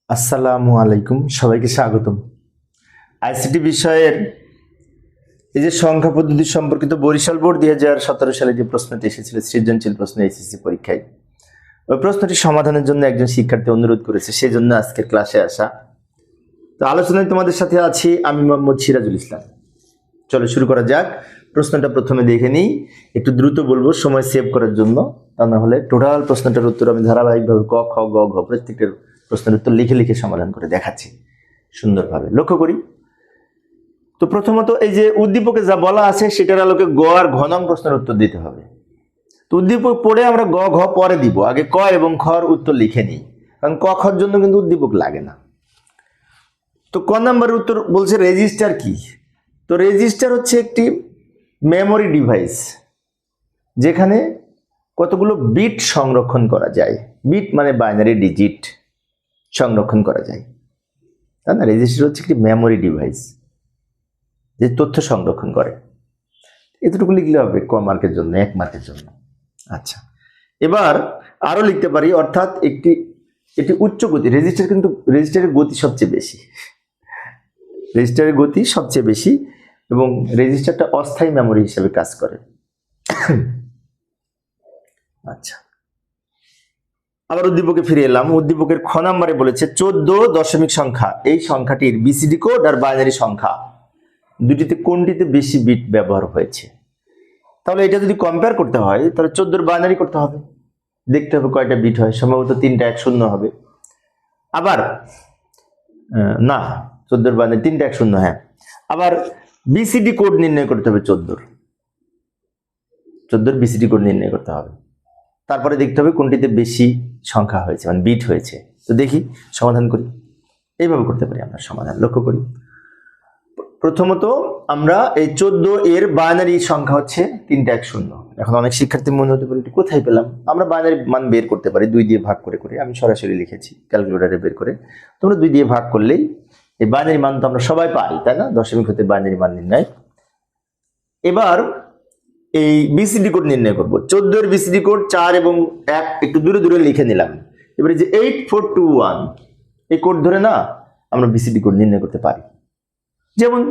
আসসালামু আলাইকুম, সবাইকে স্বাগতম। আইসিটি বিষয়ের এই যে সংখ্যা পদ্ধতি সম্পর্কিত বরিশাল বোর্ড 2017 সালে যে প্রশ্নটি এসেছিল সৃজনশীল প্রশ্ন এসএসসি পরীক্ষায়, ওই প্রশ্নটি সমাধানের জন্য একজন শিক্ষার্থী অনুরোধ করেছে, সেই জন্য আজকের ক্লাসে আসা। তো আলোচনায় তোমাদের সাথে আছি আমি মোহাম্মদ সিরাজুল ইসলাম। চলো শুরু করা যাক। প্রশ্নটা প্রথমে দেখে নিই, একটু দ্রুত বলবো সময় সেভ করার জন্য, তা না হলে টোটাল প্রশ্নটার উত্তর আমি ধারাবাহিকভাবে ক খ গ ঘ প্রত্যেকটার প্রশ্নের উত্তর লিখে লিখে সমাধান করে দেখাচ্ছি সুন্দরভাবে। লক্ষ্য করি। তো প্রথমত এই যে উদ্দীপকে যা বলা আছে সেটার আলোকে গ আর ঘ নং প্রশ্নের উত্তর দিতে হবে। তো উদ্দীপক পড়ে আমরা গ ঘ পরে দিব, আগে ক এবং খর উত্তর লিখে নিই, কারণ ক খর জন্য কিন্তু উদ্দীপক লাগে না। তো ক নাম্বারের উত্তর বলছে রেজিস্টার কি। তো রেজিস্টার হচ্ছে একটি মেমোরি ডিভাইস, যেখানে কতগুলো বিট সংরক্ষণ করা যায়। বিট মানে বাইনারি ডিজিট সংরক্ষণ করা যায়, তাই না? রেজিস্টার হচ্ছে একটি মেমোরি ডিভাইস যে তথ্য সংরক্ষণ করে। এতটুকু লিখলে হবে ক মার্কের জন্য, 1 মার্কের জন্য। আচ্ছা, এবার আরো লিখতে পারি, অর্থাৎ একটি উচ্চ গতি রেজিস্টার, কিন্তু রেজিস্টারের গতি সবচেয়ে বেশি, রেজিস্টারের গতি সবচেয়ে বেশি এবং রেজিস্টারটা অস্থায়ী মেমোরি হিসেবে কাজ করে। আচ্ছা, আবার উদ্দীপকে ফিরে এলাম। উদ্দীপকের খ নাম্বারে বলেছে 14 দশমিক সংখ্যা, এই সংখ্যাটির বিসিডি কোড আর বাইনারি সংখ্যা দুটিতে কোনটিতে বেশি বিট ব্যবহার হয়েছে। তাহলে এটা যদি কম্পেয়ার করতে হয় তাহলে 14 বাইনারি করতে হবে, দেখতে হবে কয়টা বিট হয়, সম্ভবত 3টা 1 শূন্য হবে। আবার না, 14 বাইনারি 3টা 1 শূন্য, হ্যাঁ। আবার বিসিডি কোড নির্ণয় করতে হবে, 14 বিসিডি কোড নির্ণয় করতে হবে। তারপরে দেখতে হবে কোনটিতে বেশি সংখ্যা হয়েছে, মানে বিট হয়েছে। তো দেখি সমাধান করি, এইভাবে করতে পারি আমরা সমাধান। লক্ষ্য করি, প্রথমত আমরা এই 14 এর বাইনারি সংখ্যা হচ্ছে 3টা 1 শূন্য। এখন অনেক শিক্ষার্থী মনে হতে পারে কোথায় পেলাম, আমরা বাইনারি মান বের করতে পারি 2 দিয়ে ভাগ করে করে। আমি সরাসরি লিখেছি ক্যালকুলেটরে বের করে, তোমরা 2 দিয়ে ভাগ করলেই এই বাইনারি মান তো আমরা সবাই পাই, তাই না? দশমিক হতে বাইনারি মান নির্ণয়। এবার এই বিসিডি কোড নির্ণয় করব। 14 এর বিসিডি কোড 4 এবং 1 একটু দূরে দূরে লিখে নিলাম। এবারে যে 8421 এই কোড ধরে না আমরা বিসিডি কোড নির্ণয় করতে পারি। যেমন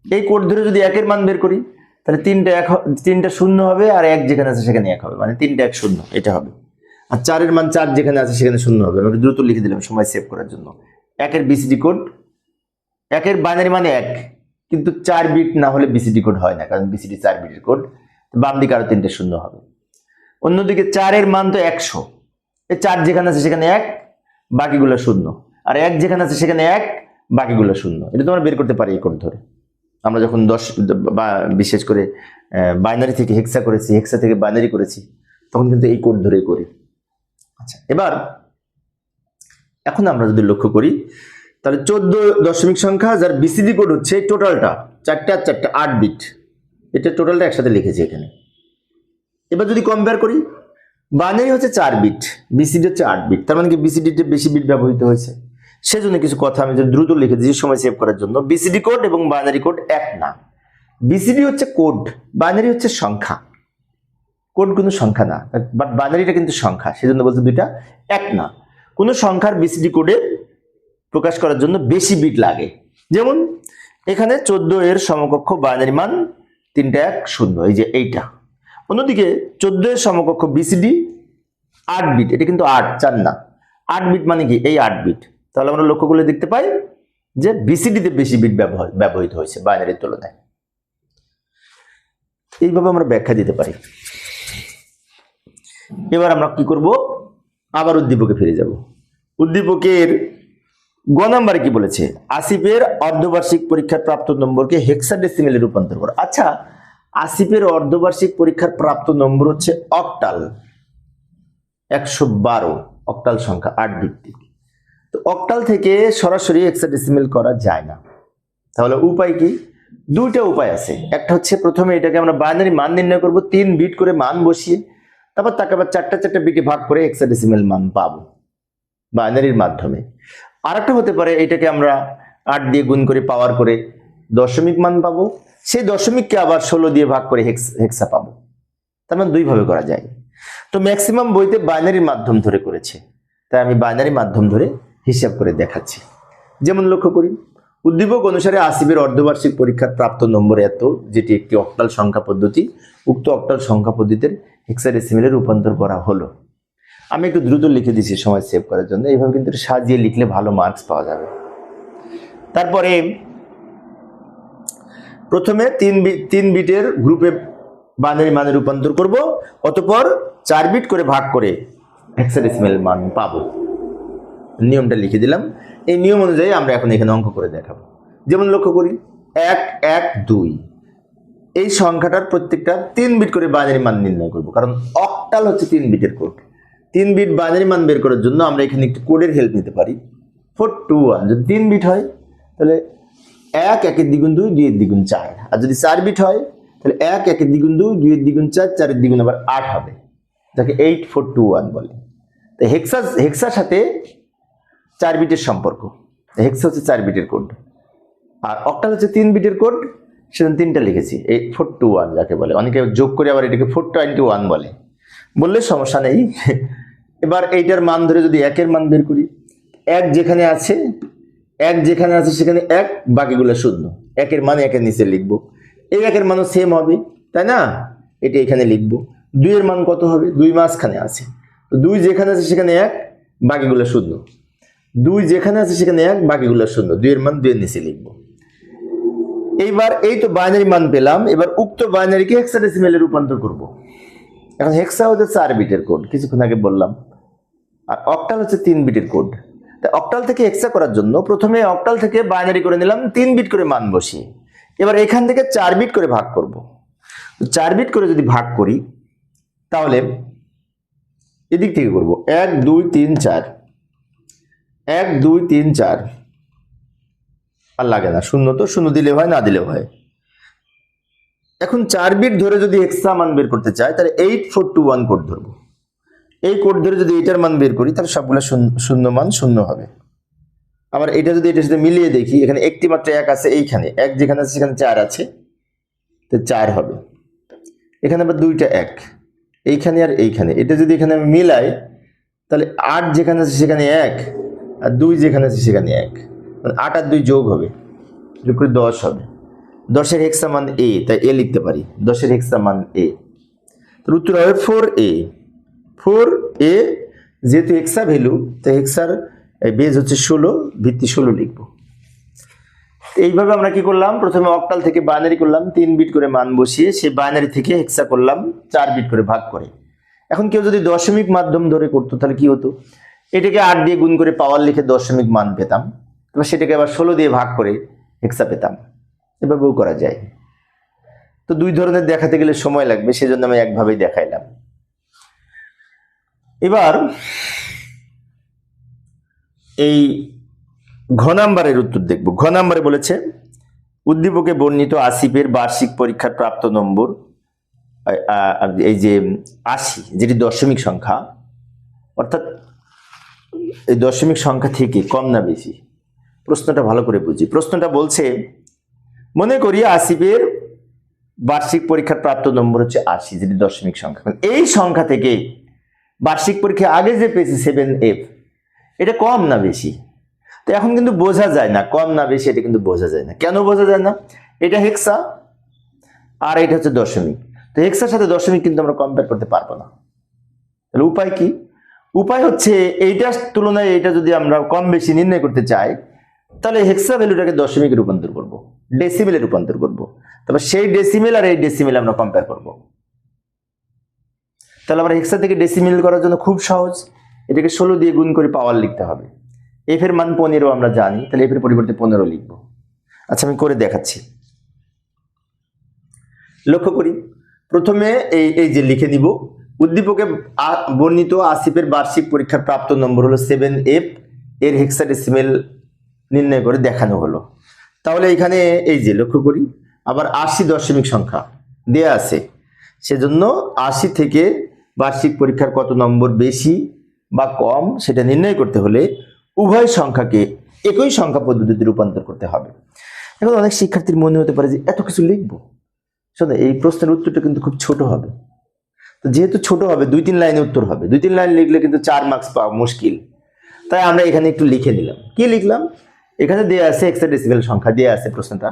এই কোড ধরে যদি 1 এর মান বের করি তাহলে 3টা শূন্য হবে, আর 1 যেখানে আছে সেখানে 1 হবে, মানে 3টা 1 শূন্য এটা হবে। আর 4 এর মান 4 যেখানে আছে সেখানে শূন্য হবে। আমি দ্রুত লিখে দিলাম সময় সেভ করার জন্য। 1 এর বিসিডি কোড, 1 এর বাইনারি মানে 1, কিন্তু 4 বিট না হলে বিসিডি কোড হয় না, কারণ বিসিডি 4 বিটের কোড। বাম দিকে আরো 3টে শূন্য হবে। অন্যদিকে 4 এর মান তো 100, এই 4 যেখানে আছে সেখানে 1, বাকিগুলো শূন্য, আর 1 যেখানে আছে সেখানে 1, বাকিগুলো শূন্য। এটা তোমরা বের করতে পারি এই কোড ধরে। আমরা যখন 10 বা বিশেষ করে বাইনারি থেকে হেক্সা করেছি, হেক্সা থেকে বাইনারি করেছি, তখন কিন্তু এই কোড ধরেই করি। আচ্ছা, এবার এখন আমরা যদি লক্ষ্য করি তাহলে 14 দশমিক সংখ্যা যার বিসিডি কোড হচ্ছে টোটালটা 4টা 4টা 8 বিট, এটা টোটালটা একসাথে লিখেছি এখানে। এবার যদি কম্পেয়ার করি, বাইনারি হচ্ছে 4 বিট, বিসিডি হচ্ছে 8 বিট, তার মানে কি বিসিডিতে বেশি বিট ব্যবহৃত হয়েছে। সেজন্য কিছু কথা আমি দ্রুত লিখে দিয়েছি সময় সেভ করার জন্য। বিসিডি কোড এবং বাইনারি কোড এক না। বিসিডি হচ্ছে কোড, বাইনারি হচ্ছে সংখ্যা। কোড কোনো সংখ্যা না, বাট বাইনারিটা কিন্তু সংখ্যা, সেজন্য বলতে দুইটা এক না। কোনো সংখ্যার বিসিডি কোডে প্রকাশ করার জন্য বেশি বিট লাগে। যেমন এখানে 14 এর সমকক্ষ বাইনারি মান 3টা 1 শূন্য, এই যে এইটা। অন্যদিকে 14 এর সমকক্ষ বিসিডি 8 বিট, এটা কিন্তু 8 4 না, 8 বিট মানে কি এই 8 বিট। তাহলে আমরা লক্ষ্য করলে দেখতে পাই যে বিসিডিতে বেশি বিট ব্যবহৃত হয়েছে বাইনারির তুলনায়। এইভাবে আমরা ব্যাখ্যা দিতে পারি। এবার আমরা কি করব, আবার উদ্দীপকে ফিরে যাব। উদ্দীপকের গ নাম্বারে কি বলেছে, আসিফের অর্ধবার্ষিক পরীক্ষার প্রাপ্ত নম্বরকে হেক্সাডেসিমেলে রূপান্তর করো। আচ্ছা, আসিফের অর্ধবার্ষিক পরীক্ষার প্রাপ্ত নম্বর হচ্ছে অক্টাল 112, অক্টাল সংখ্যা 8 ভিত্তিক। তো অক্টাল থেকে সরাসরি হেক্সাডেসিমেল করা যায় না। তাহলে উপায় কি? দুইটা উপায় আছে। একটা হচ্ছে প্রথমে এটাকে আমরা বাইনারি মান নির্ণয় করব, 3 বিট করে মান বসিয়ে, তারপর তাকে আবার 4টা বিটে ভাগ করে হেক্সাডেসিমেল মান পাবো বাইনারির মাধ্যমে। আরেকটা হতে পারে এটাকে আমরা 8 দিয়ে গুণ করে পাওয়ার করে দশমিক মান পাবো, সেই দশমিককে আবার 16 দিয়ে ভাগ করে হেক্সা পাবো। তার মানে দুইভাবে করা যায়। তো ম্যাক্সিমাম বইতে বাইনারি মাধ্যম ধরে করেছে, তাই আমি বাইনারি মাধ্যম ধরে হিসাব করে দেখাচ্ছি। যেমন লক্ষ্য করি, উদ্দীপক অনুসারে আসিফের অর্ধবার্ষিক পরীক্ষার প্রাপ্ত নম্বর এত, যেটি একটি অক্টাল সংখ্যা পদ্ধতি। উক্ত অক্টাল সংখ্যা পদ্ধতির হেক্সাডেসিমেলে রূপান্তর করা হলো। আমি একটু দ্রুত লিখে দিচ্ছি সময় সেভ করার জন্য, এইভাবে কিন্তু সাজিয়ে লিখলে ভালো মার্কস পাওয়া যাবে। তারপরে প্রথমে তিন বিটের গ্রুপে বাইনারি মানে রূপান্তর করব, অতঃপর 4 বিট করে ভাগ করে হেক্সাডেসিমেল মান পাবো। নিয়মটা লিখে দিলাম। এই নিয়ম অনুযায়ী আমরা এখন এখানে অঙ্ক করে দেখাবো। যেমন লক্ষ্য করি, 1 1 2 এই সংখ্যাটার প্রত্যেকটা 3 বিট করে বাইনারি মান নির্ণয় করব, কারণ অক্টাল হচ্ছে 3 বিটের কোড। 3 বিট বাইনারি মান বের করার জন্য আমরা এখানে একটি কোডের হেল্প নিতে পারি। 421 যদি 3 বিট হয় তাহলে 1 1 এর দ্বিগুণ 2 2 এর দ্বিগুণ 4, আর যদি 4 বিট হয় তাহলে 1 1 এর দ্বিগুণ 2 2 এর দ্বিগুণ 4 4 এর দ্বিগুণ আবার 8 হবে, যাকে 8421 বলে। তো হেক্সার সাথে 4 বিটের সম্পর্ক। হেক্সা হচ্ছে 4 বিটের কোড, আর অক্টাল হচ্ছে 3 বিটের কোড, সেজন্য 3টা লিখেছি। 8421 যাকে বলে, অনেকে যোগ করে আবার এটাকে 421 বললে সমস্যা নেই। এবার এইটার মান ধরে যদি 1 এর মান বের করি, 1 যেখানে আছে সেখানে 1, বাকিগুলো শূন্য। 1 এর মান 1 এর নিচে লিখবো, এই 1 এর মানও সেম হবে, তাই না? এটা এখানে লিখবো। 2 এর মান কত হবে? 2 মাঝখানে আছে, তো 2 যেখানে আছে সেখানে 1, বাকিগুলো শূন্য। 2 যেখানে আছে সেখানে 1, বাকিগুলো শূন্য। 2 এর মান 2 এর নিচে লিখবো। এইবার এই তো বাইনারি মান পেলাম, এবার উক্ত বাইনারিকে হেক্সাডেসিমেলে রূপান্তর করব। এখন হেক্সা হচ্ছে 4 বিটের কোড, কিছুক্ষণ আগে বললাম, আর অক্টাল হচ্ছে 3 বিটের কোড। তাই অক্টাল থেকে হেক্সা করার জন্য প্রথমে অক্টাল থেকে বাইনারি করে নিলাম, 3 বিট করে মান বসিয়ে। এবার এখান থেকে 4 বিট করে ভাগ করব। 4 বিট করে যদি ভাগ করি তাহলে এদিক থেকে করব 1 2 3 4, 1 2 3 4, আর লাগে না, শূন্য তো শূন্য দিলে হয়, না দিলেও হয়। এখন 4 বিট ধরে যদি হেক্সা মান বের করতে চাই তাহলে 8421 কোড ধরবো। এই কোড ধরে যদি এটার মান বের করি তাহলে সবগুলো শূন্য মান শূন্য হবে। আবার এটা যদি এটার সাথে মিলিয়ে দেখি, এখানে একটি মাত্র 1 আছে, এইখানে 1 যেখানে আছে সেখানে 4 আছে, তো 4 হবে। এখানে আবার 2টা 1, এইখানে আর এইখানে, এটা যদি এখানে আমি মিলাই তাহলে 8 যেখানে আছে সেখানে 1, আর 2 যেখানে আছে সেখানে 1, 8 আর 2 যোগ হবে, যোগ করে 10 হবে। 10 এর হেক্সা মান a, তাই a লিখতে পারি। 10 এর হেক্সা মান a, তার উত্তর হবে 4a। 4a যেহেতু হেক্সা ভ্যালু, তাই হেক্সার বেজ হচ্ছে 16, ভিত্তি 16 লিখবো। এইভাবে আমরা কি করলাম, প্রথমে অক্টাল থেকে বাইনারি করলাম, 3 বিট করে মান বসিয়ে সেই বাইনারি থেকে হেক্সা করলাম 4 বিট করে ভাগ করে। এখন কেউ যদি দশমিক মাধ্যম ধরে করতো তাহলে কি হতো, এটাকে 8 দিয়ে গুণ করে পাওয়ার লিখে দশমিক মান পেতাম, তারপর সেটাকে আবার 16 দিয়ে ভাগ করে হেক্সা পেতাম। এভাবেও করা যায়। তো 2 ধরনের দেখাতে গেলে সময় লাগবে, সেজন্য আমি একভাবেই দেখাইলাম। এবার এই ঘ নাম্বারের উত্তর দেখব। ঘ নাম্বারে বলেছে উদ্দীপকে বর্ণিত আসিফের বার্ষিক পরীক্ষার প্রাপ্ত নম্বর, এই যে 80, যেটি দশমিক সংখ্যা, অর্থাৎ এই দশমিক সংখ্যা থেকে কম না বেশি। প্রশ্নটা ভালো করে বুঝি। প্রশ্নটা বলছে, মনে করি আসিফের বার্ষিক পরীক্ষার প্রাপ্ত নম্বর হচ্ছে 80, যেটি দশমিক সংখ্যা। এই সংখ্যা থেকে বার্ষিক পরীক্ষা আগে যে পেয়েছি 7F, এটা কম না বেশি? তো এখন কিন্তু বোঝা যায় না কম না বেশি, এটা কিন্তু বোঝা যায় না। কেন বোঝা যায় না? এটা হেক্সা আর এটা হচ্ছে দশমিক, তো হেক্সার সাথে দশমিক কিন্তু আমরা কম্পেয়ার করতে পারবো না। তাহলে উপায় কি? উপায় হচ্ছে এইটার তুলনায় এটা যদি আমরা কম বেশি নির্ণয় করতে চাই তাহলে হেক্সা ভ্যালুটাকে দশমিকে রূপান্তর করব, ডেসিমেলে রূপান্তর করব। তারপর সেই ডেসিমেল আর এই ডেসিমেল আমরা কম্পেয়ার করব। তাহলে আমরা হেক্সা থেকে ডেসিমেল করার জন্য খুব সহজ, এটাকে 16 দিয়ে গুণ করে পাওয়ার লিখতে হবে। এফ এর মান 15 আমরা জানি, তাহলে এফ এর পরিবর্তে 15 লিখবো। আচ্ছা, আমি করে দেখাচ্ছি। লক্ষ্য করি, প্রথমে এই যে লিখে নিব, উদ্দীপকে বর্ণিত আসিফের বার্ষিক পরীক্ষার প্রাপ্ত নম্বর হলো 7F, এর হেক্সাডেসিমেল নির্ণয় করে দেখানো হলো। তাহলে এখানে এই যে লক্ষ্য করি, আবার 80 দশমিক সংখ্যা দেয়া আছে, সেজন্য 80 থেকে বার্ষিক পরীক্ষার কত নম্বর বেশি বা কম সেটা নির্ণয় করতে হলে উভয় সংখ্যাকে একই সংখ্যা পদ্ধতিতে রূপান্তর করতে হবে। এখন অনেক শিক্ষার্থীর মনে হতে পারে যে এত কিছু লিখবো। শোনো, এই প্রশ্নের উত্তরটা কিন্তু খুব ছোট হবে। তো যেহেতু ছোট হবে, 2-3 লাইনে উত্তর হবে। 2-3 লাইন লিখলে কিন্তু 4 মার্কস পাওয়া মুশকিল। তাই আমরা এখানে একটু লিখে নিলাম। কি লিখলাম? এখানে দেয়া আছে হেক্সাডেসিমেল সংখ্যা দেয়া আছে প্রশ্নটা,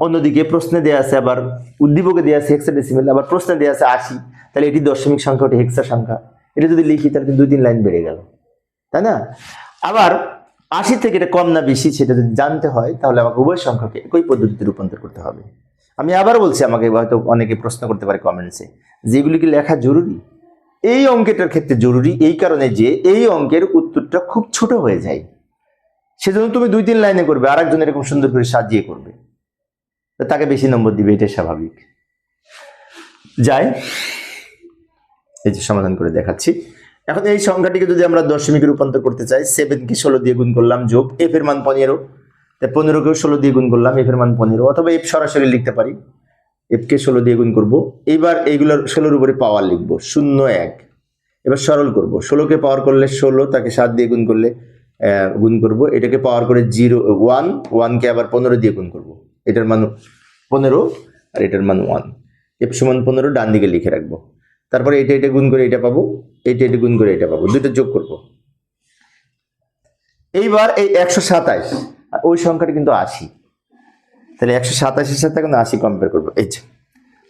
অন্যদিকে প্রশ্নে দেয়া আছে আবার উদ্দীপকে দেয়া আছে হেক্সাডেসিমেল, আবার প্রশ্নে দেয়া আছে 80। তাহলে এটি দশমিক সংখ্যা, ওটি হেক্সা সংখ্যা। এটা যদি লিখি তাহলে কিন্তু 2-3 লাইন বেড়ে গেল, তাই না? আবার 80 থেকে এটা কম না বেশি সেটা যদি জানতে হয় তাহলে আমাকে উভয় সংখ্যাকে একই পদ্ধতিতে রূপান্তর করতে হবে। আমি আবার বলছি, আমাকে হয়তো অনেকে প্রশ্ন করতে পারে কমেন্টসে, যেগুলি কি লেখা জরুরি? এই অঙ্কেটার ক্ষেত্রে জরুরি এই কারণে যে এই অঙ্কের উত্তরটা খুব ছোট হয়ে যায়, সেজন্য তুমি 2-3 লাইনে করবে, আরেকজন এরকম সুন্দর করে সাজিয়ে করবে, তাকে বেশি নম্বর দিবে, এটা স্বাভাবিক। যাই, এই যে সমাধান করে দেখাচ্ছি। এখন এই সংখ্যাটিকে যদি আমরা দশমিকে রূপান্তর করতে চাই, 7 কে 16 দিয়ে গুণ করলাম, যোগ f এর মান 15, তাই 15 কে 16 দিয়ে গুণ করলাম, f এর মান 15, অথবা f সরাসরি লিখতে পারি, f কে 16 দিয়ে গুণ করব। এইবার এইগুলোর 16 উপরে পাওয়ার লিখব, 0 1। এবার সরল করব, 16 কে পাওয়ার করলে 16, তাকে 7 দিয়ে গুণ করলে গুণ করব, এটাকে পাওয়ার করে 0 1, 1 কে আবার 15 দিয়ে গুণ করব, এটার মান 15 আর এটার মান 1, f সমান 15 ডান দিকে লিখে রাখবো। তারপরে এটা গুণ করে এটা পাবো, এটা গুণ করে এটা পাবো, দুটো যোগ করব। এইবার এই 127 আর ওই সংখ্যাটা কিন্তু 80, তাহলে 127 এর সাথে এখন 80 কম্পেয়ার করবো। এই যে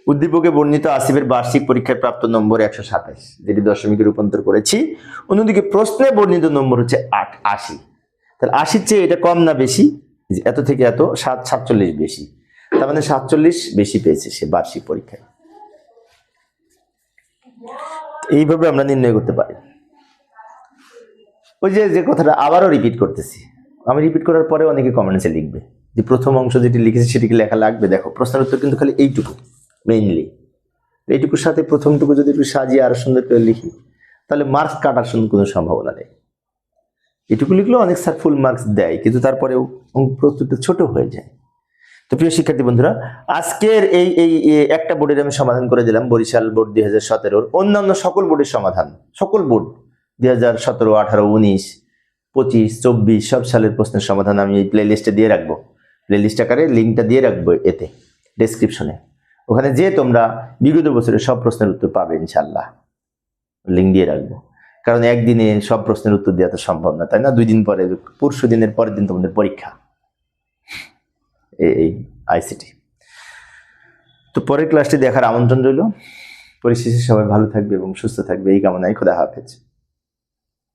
উদ্দীপকে বর্ণিত আসিফের বার্ষিক পরীক্ষায় প্রাপ্ত নম্বর 127, যেটি দশমিকে রূপান্তর করেছি। অন্যদিকে প্রশ্নে বর্ণিত নম্বর হচ্ছে 80। তাহলে 80-র চেয়ে এটা কম না বেশি? এত থেকে এত 47 বেশি, তার মানে 47 বেশি পেয়েছে সে বার্ষিক পরীক্ষায়। এইভাবে আমরা নির্ণয় করতে পারি। ওই যে কথাটা আবারও রিপিট করতেছি, আমি রিপিট করার পরে অনেকে কমেন্টসে লিখবে যে প্রথম অংশ যেটি লিখেছি সেটিকে লেখা লাগবে। দেখো প্রশ্নের উত্তর কিন্তু খালি এইটুকু, মেইনলি এইটুকুর সাথে প্রথমটুকু যদি একটু সাজিয়ে আরো সুন্দর করে লিখি তাহলে মার্কস কাটার কোনো সম্ভাবনা নেই। এটুকু লিখলেও অনেক স্যার ফুল মার্কস দেয়, কিন্তু তারপরেও প্রস্তুতটা ছোট হয়ে যায়। তো প্রিয় শিক্ষার্থী বন্ধুরা, আজকের এই একটা বোর্ডের আমি সমাধান করে দিলাম, বরিশাল বোর্ড 2017। অন্যান্য সকল বোর্ডের সমাধান, সকল বোর্ড 2017, 18, 19, 25, 24 সব সালের প্রশ্নের সমাধান আমি এই প্লে লিস্টে দিয়ে রাখবো। প্লে লিস্ট আকারে লিঙ্কটা দিয়ে রাখবো এতে ডেসক্রিপশনে, ওখানে যে তোমরা বিগত বছরের সব প্রশ্নের উত্তর পাবে ইনশাল্লাহ। লিঙ্ক দিয়ে রাখবো, কারণ একদিনে সব প্রশ্নের উত্তর দেওয়া তো সম্ভব না, তাই না? 2 দিন পরে, পরশু দিনের পরের দিন তোমাদের পরীক্ষা এই আইসিটি। তো পরের ক্লাসটি দেখার আমন্ত্রণ রইল। পরিশেষে সবাই ভালো থাকবে এবং সুস্থ থাকবে এই কামনায়। খোদা হাফেজ।